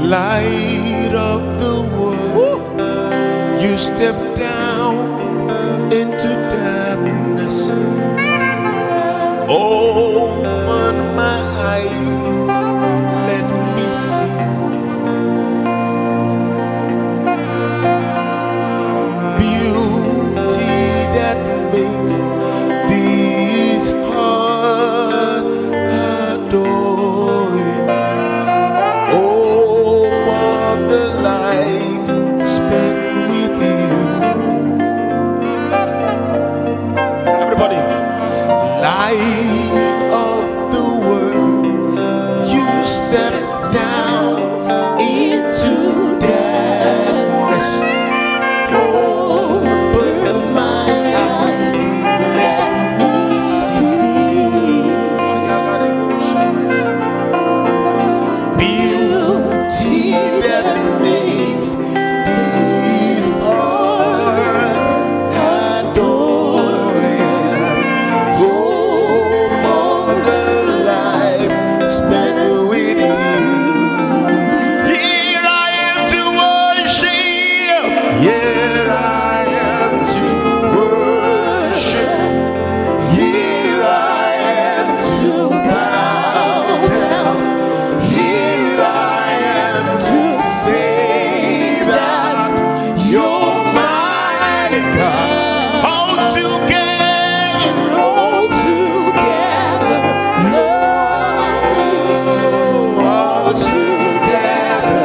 Light of the world, you step down into darkness. Open my eyes, let me see beauty that makes these hearts adore you. Open the life spent with you. Everybody, light of the world, you step down into darkness. Open my eyes, let me see beauty that makes these hearts adore you. All the life spent with you. Here I am to worship. Here I am to worship. Here I am to bow down. Here I am to say that you're my God. All together, Lord. All together,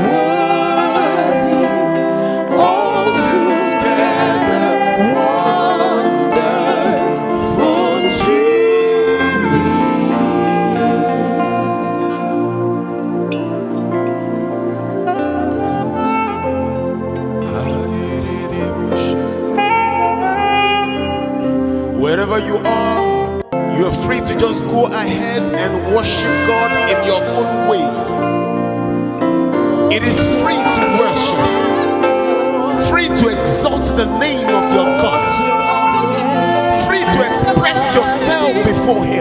worthy. All together, wonderful to me. Wherever you are, you are free to just go ahead and worship God in your own way. It is free to worship, free to exalt the name of your God, free to express yourself before Him.